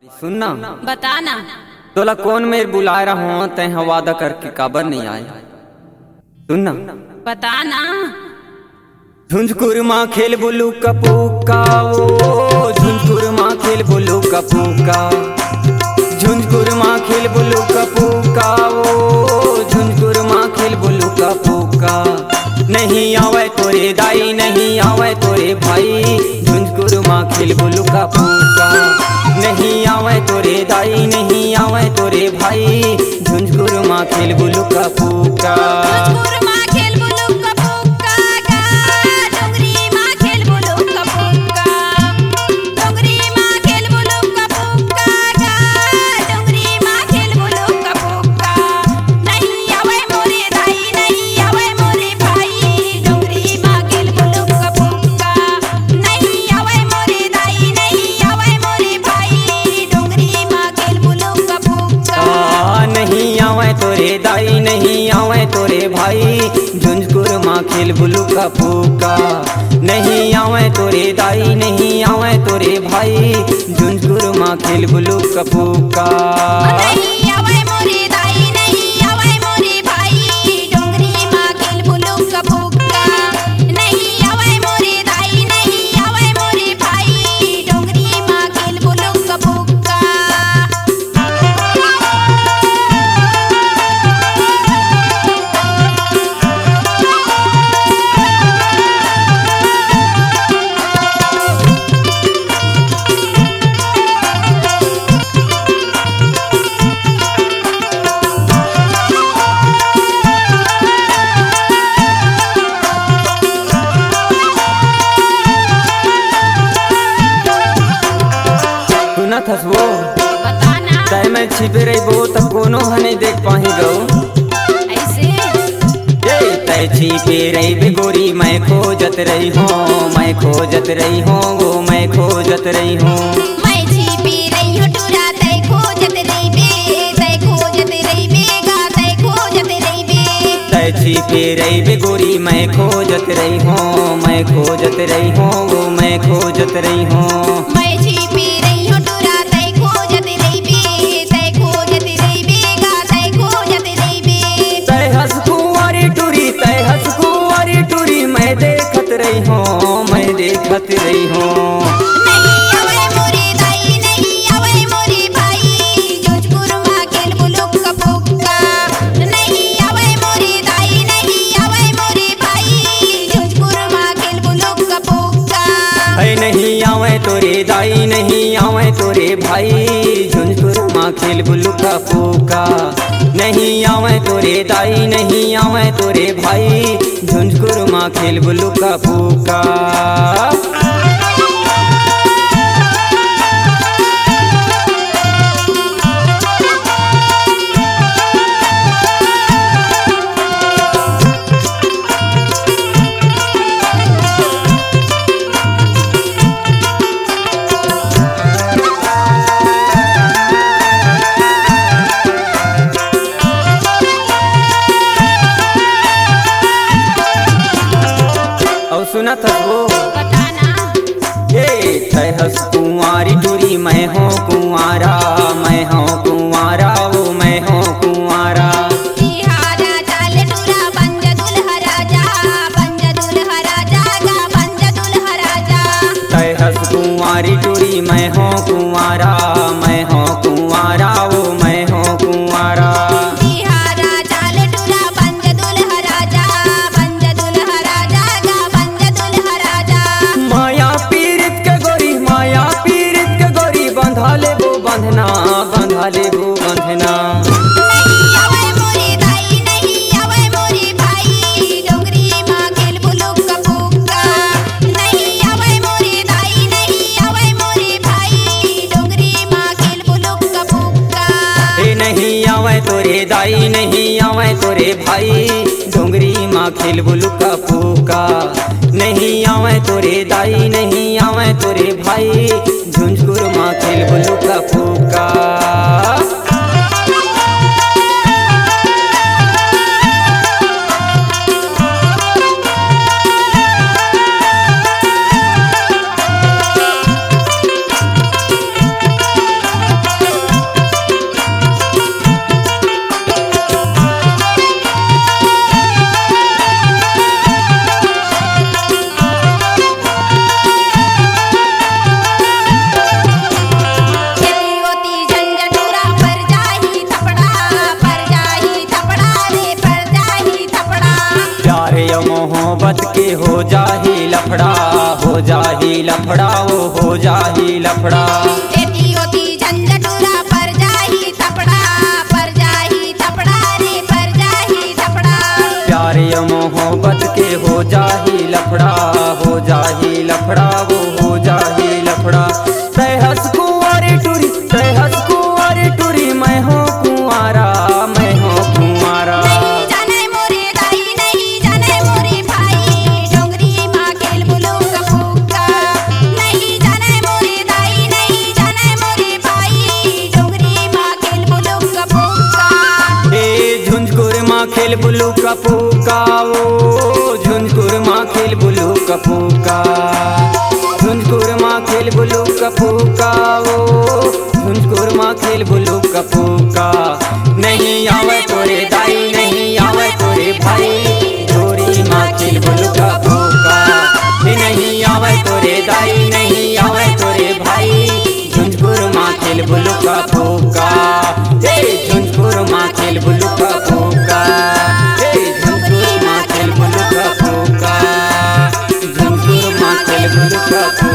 सुनना बताना। तोला कौन मेर बुला रहा हूँ तय वादा करके काबर नहीं आए। सुनना बताना। झुंझकुर माँ खेल बुलू कपूका ओ झुंझकुर माँ खेल बुलू कपूका झुंझकुर माँ खेल बुलू कपूका ओ झुंझकुर माँ खेल बुलू कपूका नहीं आवे तोरे दाई नहीं आवे तोरे भाई झुंझकुर माँ खेल बुलू कपूका नहीं आवे तोरे दाई नहीं आवे तोरे भाई झुंझकुर माँ खेल बुलू कपूका झुंझकुर माँ खेल बुलू कपूका गा, डोंगरी माँ खेल बुलू कपूका, डोंगरी माँ खेल बुलू कपूका गा, डोंगरी माँ खेल बुलू कपूका। नहीं आवे मोरे दाई नहीं आवे मोरे भाई डोंगरी माँ खेल बुलू कपूका, नहीं आवे मोरे दाई नहीं आवे मोरे भाई डोंगरी माँ खेल बुलू कपूका। नहीं आवे तोरे दाई नहीं आवे तोरे भाई झुंझकुर माँ खेल बुलू कपूका नहीं आवे तोरे दाई नहीं आवे तोरे भाई झुंझकुर माँ खेल बुलू कपूका। नहीं आवे मोरे दाई नहीं आवे मोरे भाई डोंगरी माँ खेल बुलू कपूका, नहीं आवे मोरे दाई नहीं आवे मोरे भाई डोंगरी माँ खेल बुलू कपूका। सुना थसबो बताना। तय मैं छिपे रही तब कोनो हने देख पाही गो ऐसे तय छिपे रही बेगोरी मैं खोजत रही हूँ मैं खोजत रही हूँ वो मैं खोजत रही हूँ मैं छिपी रही हूँ टूरा तय खोजत रही बे तय खोजत रही बेगा तय खोजत रही बे। तय छिपे रही बेगोरी मैं खोजत रही हूँ मैं खोजत रही हूँ वो मैं खोजत रही हूँ मैं छिपी रही हूँ टूरा तय खोजत रही बे तय खोजत रही बेगा तय खोजत रही बे। तय हंस कुंवारी टूरी मैं देखत रही हूँ मैं देखत रही हूँ। नहीं आवे मोरे दाई नहीं आवे मोरे भाई झुंझकुर माँ खेल बुलू कपूका, नहीं आवे मोरे दाई नहीं आवे मोरे भाई झुंझकुर माँ खेल बुलू कपूका। है नहीं आवे तोरे दाई नहीं आवे तोरे भाई झुंझकुर माँ खेल बुलू कपूका नहीं आवे तोरे दाई नहीं आवे तोरे भाई झुंझकुर माँ खेल बुलू कपूका। और सुना था वो बताना। ये तय हंस कुंवारी टूरी मैं हूँ कुंवारा मैं हूँ कुंवारा वो मैं हूँ कुंवारा बिहारा चाल टूरा बंज दुल्हा राजा बंज दुल्हा राजा गा बंज दुल्हा राजा। तय हंस कुंवारी टूरी मैं हूँ कुंवारा मैं हूँ कुंवारा वो मैं हूँ कुंवारा बिहारा चाल टूरा बंज दुल्हा राजा बंज दुल्हा राजा गा बंज दुल्हा राजा। माया पीरित के गोरी बंधा ले वो बंधना बंधा ले वो बंधना। नहीं आवे मोरे दाई नहीं आवे मोरे भाई डोंगरी माँ खेल बुलू कपूका, नहीं आवे मोरे दाई नहीं आवे मोरे भाई डोंगरी माँ खेल बुलू कपूका। ए नहीं आवे तोरे दाई नहीं आवे तोरे भाई डोंगरी माँ खेल बुलू कपूका नहीं आवे तोरे दाई नहीं आवे तोरे भाई झुंझकुर माँ खेल बुलू कपूका। लफड़ा वो हो जाही लफड़ा। एती ओती झंझटूरा पर जाही थपड़ा, पर जाही थपड़ा रे पर जाही थपड़ा। प्यार या मोहब्बत के हो जाही लफड़ा, हो जाही लफड़ा वो हो जाही लफड़ा। तय हंस कुंवारी टूरी, तय हंस कुंवारी टूरी, मैं हो कुंवारा, मैं हो कुंवारा। नहीं जाने मोरे दाई, नहीं जाने मोरे भाई, डोंगरी माँ खेल बुलू का फूका। नहीं जाने मोरे दाई, नहीं जाने मोरे भाई, डोंगरी माँ खेल बुलू का फूका। ए झुंझुर माँ खेल बुलू का फूका, ओ झुंझुर माँ खेल बुलू का फूका। झुंझुर माँ खेल बुलू का फूका, ओ झुंझुर माँ खेल बुलू का फूका। नहीं आवे तोरे दाई, नहीं आवे तोरे भाई, डोरी माँ खेल बुलू का फूका। नहीं आवे तोरे दाई, नहीं आवे तोरे भाई, झुंझुर माँ खेल बुलू का फूका। झुंझुर माँ खेल बुलू का फूका, झुंझुर माँ खेल बुलू का फूका, झुंझुर माँ खेल बुलू का फूका।